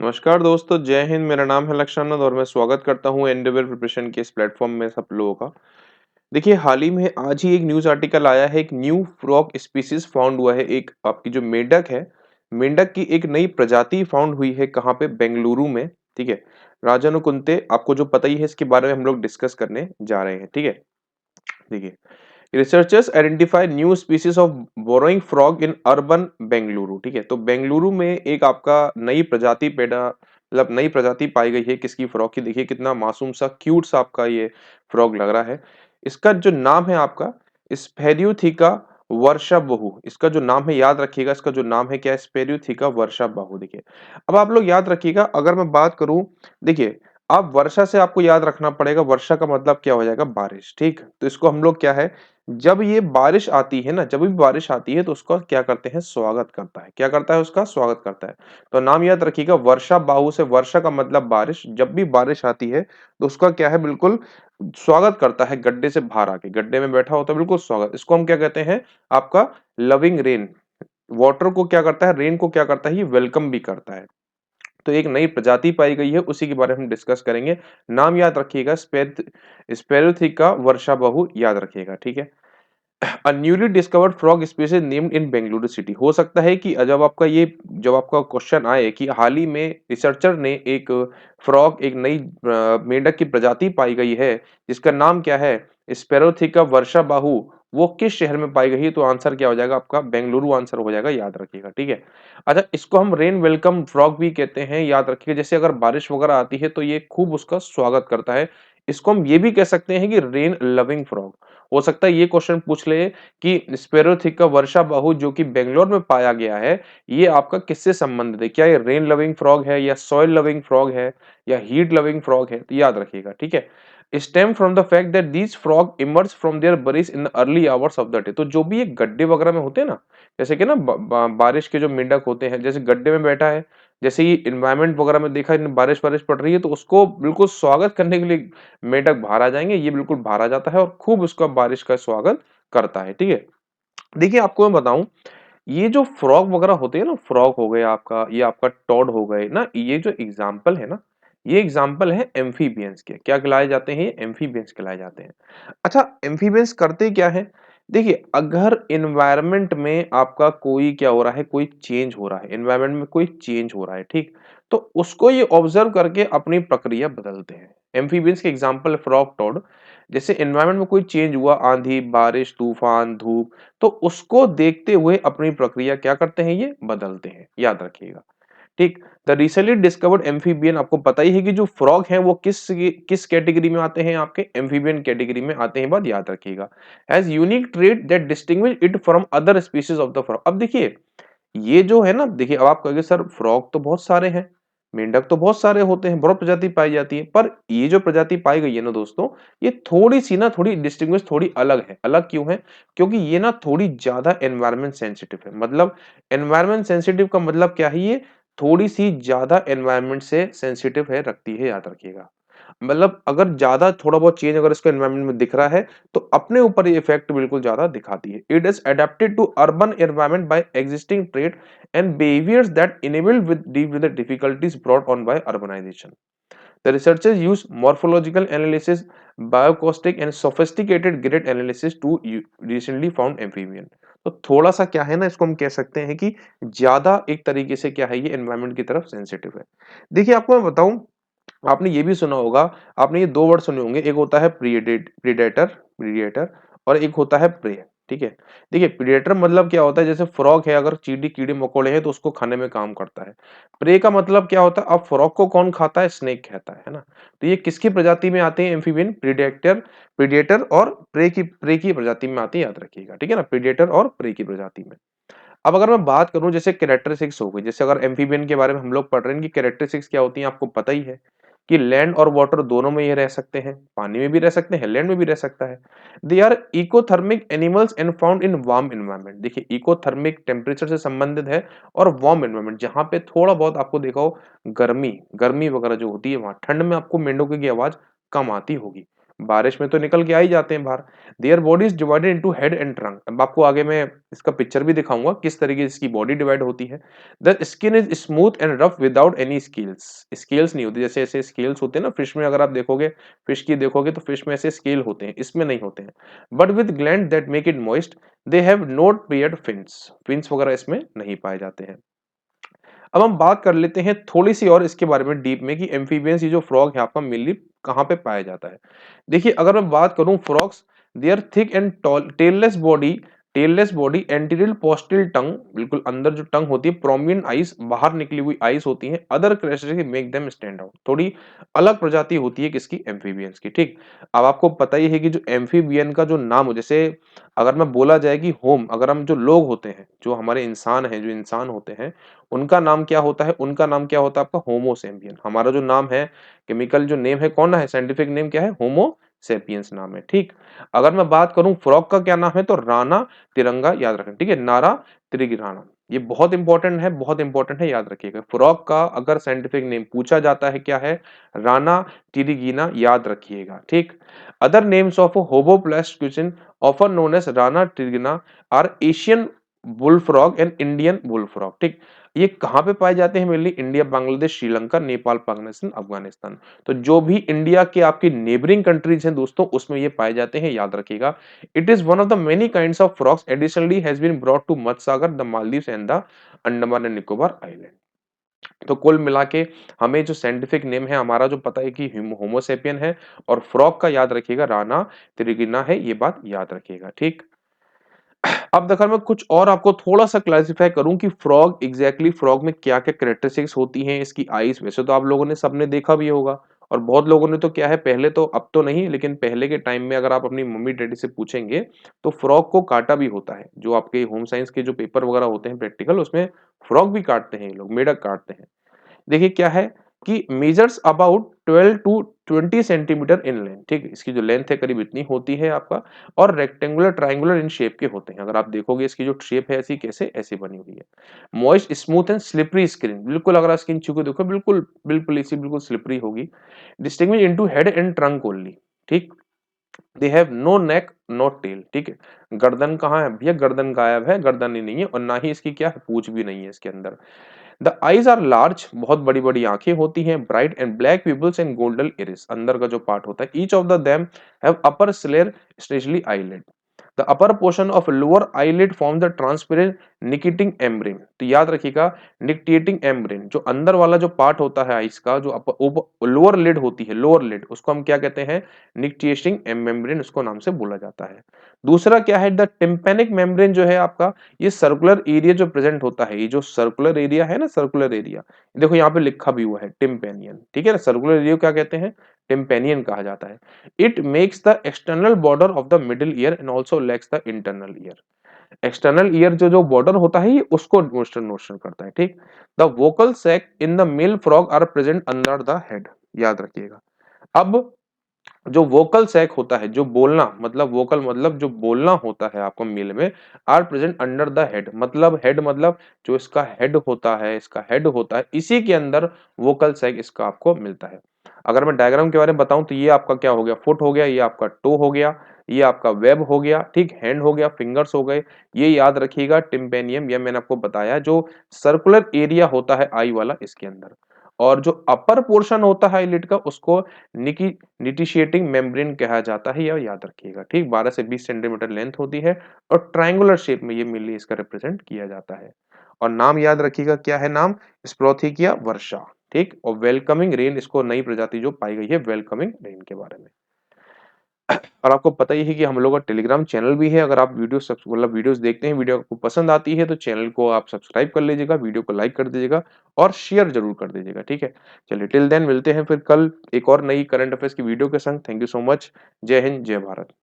नमस्कार दोस्तों, जय हिंद। मेरा नाम है लक्षानंद और मैं स्वागत करता हूँ एनडेवर प्रिपरेशन के इस प्लेटफॉर्म में सब लोगों का। देखिए, हाल ही में आज ही एक न्यूज़ आर्टिकल आया है, एक न्यू फ्रॉग स्पीशीज़ फाउंड हुआ है। एक आपकी जो मेंढक है, मेंढक की एक नई प्रजाति फाउंड हुई है। कहाँ पे? बेंगलुरु में, ठीक है। राजानुकुंते, आपको जो पता ही है, इसके बारे में हम लोग डिस्कस करने जा रहे हैं, ठीक है। देखिए, researchers identify new species of borrowing frog in urban Bengaluru, ठीक है। तो बेंगलुरु में एक आपका नई प्रजाति पैदा मतलब नई प्रजाति पाई गई है। किसकी? फ्रॉग की। देखिए कितना मासूम सा, क्यूट सा आपका ये फ्रॉग लग रहा है। इसका जो नाम है आपका स्पेरियोथिका वर्षाबहु। इसका जो नाम है, याद रखिएगा, इसका जो नाम है क्या है? स्पेरियोथिका वर्षाबहु। देखिए, अब आप लोग याद रखिएगा, अगर मैं बात करूं, देखिए, अब वर्षा से आपको याद रखना पड़ेगा, वर्षा का मतलब क्या हो जाएगा? बारिश, ठीक। तो इसको हम लोग क्या है, जब ये बारिश आती है ना, जब भी बारिश आती है तो उसका क्या करते हैं? स्वागत करता है। क्या करता है? उसका स्वागत करता है। तो नाम याद रखिएगा, वर्षा बाहु से वर्षा का मतलब बारिश। जब भी बारिश आती है तो उसका क्या है? बिल्कुल स्वागत करता है, गड्ढे से बाहर आके, गड्ढे में बैठा होता है, बिल्कुल स्वागत। इसको हम क्या कहते हैं? आपका लविंग रेन। वाटर को क्या करता है? रेन को क्या करता है? ये वेलकम भी करता है। तो एक नई प्रजाति पाई गई है, उसी के बारे में हम डिस्कस करेंगे। नाम याद रखिएगा, स्पेरोथिका वर्षाबहु, याद रखिएगा, ठीक है। A newly discovered frog species named in Bengaluru city. हो सकता है कि जब आपका क्वेश्चन आए कि हाल ही में रिसर्चर ने एक फ्रॉग, एक नई मेंढक की प्रजाति पाई गई है, जिसका नाम क्या है? स्पेरोथिका वर्षाबाहु। वो किस शहर में पाई गई है? तो आंसर क्या हो जाएगा आपका? बेंगलुरु आंसर हो जाएगा, याद रखिएगा, ठीक है। अच्छा, इसको हम रेन वेलकम फ्रॉग भी कहते हैं, याद रखिएगा। जैसे अगर बारिश वगैरह आती है तो ये खूब उसका स्वागत करता है। इसको हम ये भी कह सकते हैं कि रेन लविंग फ्रॉग। हो सकता है ये क्वेश्चन पूछ ले कि स्पेरोथिका वर्षाबाहु जो कि बेंगलोर में पाया गया है, ये आपका किससे संबंधित है? क्या ये रेन लविंग फ्रॉग है, या सॉइल लविंग फ्रॉग है, या हीट लविंग फ्रॉग है? तो याद रखिएगा, ठीक है। Stem from the fact that these frog emerge from their burrows in the early hours of the day. तो जो भी ये गड्ढे वगैरह में होते हैं ना, जैसे कि ना बारिश के जो मेंढक होते हैं, जैसे गड्ढे में बैठा है, जैसे ही इन्वायरमेंट वगैरह में देखा बारिश बारिश पड़ रही है, तो उसको बिल्कुल स्वागत करने के लिए मेंढक बाहर आ जाएंगे। ये बिल्कुल बाहर आ जाता है और खूब उसका बारिश का स्वागत करता है, ठीक है। देखिए, आपको मैं बताऊं, ये जो फ्रॉग वगैरह होते हैं ना, फ्रॉग हो गए आपका, ये आपका टॉड हो गए ना, ये जो एग्जाम्पल है ना, ये एग्जाम्पल है एम्फीबियंस के। क्या कहलाए जाते हैं? ये एम्फीबियंस कहलाए जाते हैं। अच्छा, एम्फीबियंस करते क्या है? देखिए, अगर एनवायरनमेंट में आपका कोई क्या हो रहा है, कोई चेंज हो रहा है, एनवायरनमेंट में कोई चेंज हो रहा है, ठीक, तो उसको ये ऑब्जर्व करके अपनी प्रक्रिया बदलते हैं। एम्फीबियंस के एग्जाम्पल फ्रॉग, टॉड। जैसे एनवायरनमेंट में कोई चेंज हुआ, आंधी, बारिश, तूफान, धूप, तो उसको देखते हुए अपनी प्रक्रिया क्या करते हैं? ये बदलते हैं, याद रखिएगा, ठीक। द रिसेंटली डिस्कवर्ड एम्फीबियन, आपको पता ही है कि जो फ्रॉग हैं वो किस कैटेगरी में आते हैं? आपके एम्फीबियन कैटेगरी में आते हैं, बात याद रखिएगा। Has unique trait that distinguish it from other species of the frog. अब देखिए, ये जो है ना, देखिए, अब आप कहोगे सर फ्रॉग तो बहुत सारे हैं, मेंढक तो बहुत सारे होते हैं, बहुत प्रजाति पाई जाती है, पर ये जो प्रजाति पाई गई है ना दोस्तों, ये थोड़ी डिस्टिंग्विश, थोड़ी अलग है। अलग क्यों है? क्योंकि ये ना थोड़ी ज्यादा एनवायरमेंट सेंसिटिव है। मतलब एनवायरमेंट सेंसिटिव का मतलब क्या है? ये थोड़ी सी ज्यादा एनवायरमेंट से सेंसिटिव है, रखती है, याद रखिएगा। मतलब अगर ज्यादा थोड़ा बहुत चेंज अगर इसको एनवायरनमेंट में दिख रहा है, तो अपने ऊपर ये इफेक्ट बिल्कुल ज्यादा दिखाती है। It is adapted to urban environment by existing trade and behaviours that enabled with the difficulties brought on by urbanisation. The researchers use morphological analysis, bioacoustic and sophisticated grid analysis to recently found amphibian। तो थोड़ा सा क्या है ना, इसको हम कह सकते हैं कि ज्यादा एक तरीके से क्या है, ये एनवायरनमेंट की तरफ सेंसिटिव है। देखिए, आपको मैं बताऊं, आपने ये भी सुना होगा, आपने ये दो वर्ड सुने होंगे, एक होता है प्रीडेटर प्रीडेटर और एक होता है प्रे, ठीक है। देखिए, प्रीडेटर मतलब क्या होता है? जैसे फ्रॉग है, अगर चींटी कीड़े मकोड़े हैं तो उसको खाने में काम करता है। प्रे का मतलब क्या होता है? अब फ्रॉग को कौन खाता है? स्नेक खाता है ना। तो ये किसकी प्रजाति में आते हैं? एम्फीबियन, प्रीडेटर और प्रे की प्रजाति में आते हैं, याद रखिएगा, ठीक है ना। प्रीडेटर और प्रे की प्रजाति में। अब अगर मैं बात करूं, जैसे कैरेक्टरिस्टिक्स हो गई, जैसे अगर एम्फीबियन के बारे में हम लोग पढ़ रहे हैं कि कैरेक्टरिस्टिक्स क्या होती हैं, आपको पता ही है कि लैंड और वाटर दोनों में ये रह सकते हैं, पानी में भी रह सकते हैं, लैंड में भी रह सकता है। They are ectothermic animals and found in warm environment. देखिए, इकोथर्मिक टेम्परेचर से संबंधित है, और वार्म एनवायरनमेंट जहां पे थोड़ा बहुत आपको देखा हो गर्मी गर्मी वगैरह जो होती है, वहां ठंड में आपको मेंढकों की आवाज कम आती होगी। बारिश में तो निकल के आ ही जाते हैं बाहर। Their body is divided into head and trunk. अब आपको आगे मैं इसका पिक्चर भी दिखाऊंगा किस तरीके से इसकी बॉडी डिवाइड होती है। The skin is smooth and rough without any scales. Scales नहीं होती, जैसे ऐसे स्केल्स होते हैं ना फिश में, अगर आप देखोगे फिश की देखोगे तो फिश में ऐसे स्केल होते हैं, इसमें नहीं होते हैं। But with gland that make it moist, they have note paired fins. Fins वगैरह इसमें नहीं पाए जाते हैं। अब हम बात कर लेते हैं थोड़ी सी और इसके बारे में डीप में कि एम्फीबियंस, ये जो फ्रॉग है आपका मेनली कहाँ पे पाया जाता है। देखिए अगर मैं बात करूं frogs, their thick and tailless body anterior postal tongue, बिल्कुल अंदर जो टंग होती है, प्रोमिनेंट आईज, बाहर निकली हुई आईज होती हैं। Other characteristic make them stand out, थोड़ी अलग प्रजाति होती है किसकी, एम्फीबियंस की। ठीक, अब आपको पता ही है कि जो एम्फीबियन का जो नाम हो, जैसे अगर मैं बोला जाए कि होम, अगर हम जो लोग होते हैं, जो हमारे इंसान हैं, जो इंसान होते हैं, उनका नाम क्या होता है, उनका नाम क्या होता है आपका, होमो सेपियन। हमारा जो नाम है, केमिकल जो नेम है, कौन है, साइंटिफिक नेम क्या है, होमो सेपियंस नाम है। ठीक, अगर मैं बात करूं फ्रॉग का क्या नाम है, तो राणा तिरंगा, याद रखें। ठीक है, नारा त्रिगिराना, ये बहुत इंपॉर्टेंट है, बहुत इंपॉर्टेंट है, याद रखिएगा। फ्रॉग का अगर साइंटिफिक नेम पूछा जाता है क्या है, राणा तिरिगिना, याद रखिएगा। ठीक, other names of hoboplast question offer known as Rana tigrina are Asian bull frog and Indian bull frog. ठीक, ये कहाँ पे पाए जाते हैं, मेनली इंडिया, बांग्लादेश, श्रीलंका, नेपाल, पाकिस्तान, अफगानिस्तान। तो जो भी इंडिया के आपकी नेबरिंग कंट्रीज हैं दोस्तों, उसमें ये पाए जाते हैं, याद रखिएगा। It is one of the many kinds of frogs additionally has been brought to Matsya Sagar, the Maldives and the Andaman and Nicobar island. तो कुल मिला के हमें जो साइंटिफिक नेम है हमारा, जो पता है कि होमोसेपियन है, और फ्रॉग का याद रखिएगा राणा तिरिगिना है, ये बात याद रखिएगा। ठीक, अब देखो मैं कुछ और आपको थोड़ा सा क्लासिफाई करूं कि फ्रॉग एग्जैक्टली फ्रॉग में क्या क्या कैरेक्टरिस्टिक्स होती हैं, इसकी आईज, वैसे तो आप लोगों ने सबने देखा भी होगा, और बहुत लोगों ने तो क्या है पहले, तो अब तो नहीं, लेकिन पहले के टाइम में अगर आप अपनी मम्मी डैडी से पूछेंगे तो फ्रॉग को काटा भी होता है। जो आपके होम साइंस के जो पेपर वगैरह होते हैं प्रैक्टिकल, उसमें फ्रॉग भी काटते हैं ये लोग, मेढक काटते हैं। देखिए क्या है कि measures about 12 to 20 centimetre in length. ठीक, इसकी जो लेंथ है करीब इतनी होती है आपका, और रेक्टेंगुलर ट्रायंगुलर इन शेप के होते हैं। अगर आप देखोगे इसकी जो शेप है ऐसी, कैसे ऐसी बनी हुई है। Moist smooth and slippery skin, बिल्कुल अगर आप स्किन छू के देखो बिल्कुल बिल्कुल इसी बिल्कुल स्लिपरी होगी। Distinguish into head and trunk only. ठीक, they have no neck no tail. ठीक है, गर्दन कहाँ है भैया, गर्दन गायब है, गर्दन ही नहीं है, और ना ही इसकी क्या है, पूंछ भी नहीं है इसके अंदर। द आईज आर लार्ज, बहुत बड़ी बड़ी आंखें होती हैं। Bright and black pupils and golden iris, अंदर का जो पार्ट होता है। Each of the them have upper slayer stagely eyelid. The upper portion of lower eyelid form the transparent nictitating membrane. तो याद रखिएगा, निकटिएटिंग एम्ब्रेन, जो अंदर वाला जो पार्ट होता है आइस का, जो लोअर लिड होती है, लोअर लिड, उसको हम क्या कहते हैं, निकटिएटिंग मेम्ब्रेन, उसको नाम से बोला जाता है। दूसरा क्या है, द टिम्पेनिक मेम्ब्रेन जो है आपका, ये सर्कुलर एरिया जो प्रेजेंट होता है, ये जो सर्कुलर एरिया है ना, सर्कुलर एरिया, देखो यहाँ पे लिखा भी हुआ है टिम्पेनियन। ठीक है ना, सर्कुलर एरिया क्या कहते हैं, टिम्पेनियन कहा जाता है। It makes the external border of the middle ear and also lakhs the internal ear. External ear जो जो बॉर्डर होता है, ये उसको नोशन नोशन करता है। ठीक, the vocal sac in the male frog are present under the head, याद रखिएगा। अब जो वोकल सैक होता है, जो बोलना मतलब, वोकल मतलब जो बोलना होता है आपको मेल में, are present under the head, मतलब हेड मतलब जो इसका हेड होता है, इसका हेड होता है, इसी के अंदर वोकल सैक इसका आपको मिलता है। अगर मैं डायग्राम के बारे में बताऊं तो ये आपका क्या हो गया, फुट हो गया, ये आपका टो हो गया, ये आपका वेब हो गया, ठीक, हैंड हो गया, फिंगर्स हो गए। ये याद रखिएगा टिम्पेनियम, ये मैंने आपको बताया जो सर्कुलर एरिया होता है आई वाला, इसके अंदर। और जो अपर पोर्शन होता है आईलिड का, उसको निकी निटिशिएटिंग मेम्ब्रेन कहा जाता है, यह याद रखिएगा। ठीक, 12 से 20 सेंटीमीटर लेंथ होती है, और ट्रायंगुलर शेप में ये मेनली इसका रिप्रेजेंट किया जाता है। और नाम याद रखिएगा, क्या है नाम, स्प्रोथिकिया वर्षा। ठीक, और वेलकमिंग रेन, इसको नई प्रजाति जो पाई गई है वेलकमिंग रेन के बारे में। और आपको पता ही है कि हम लोग का टेलीग्राम चैनल भी है। अगर आप वीडियो मतलब वीडियोस देखते हैं, वीडियो आपको पसंद आती है, तो चैनल को आप सब्सक्राइब कर लीजिएगा, वीडियो को लाइक कर दीजिएगा, और शेयर जरूर कर दीजिएगा। ठीक है, चलिए टिल देन मिलते हैं फिर कल एक और नई करंट अफेयर्स की वीडियो के संग। Thank you so much. जय हिंद, जय भारत।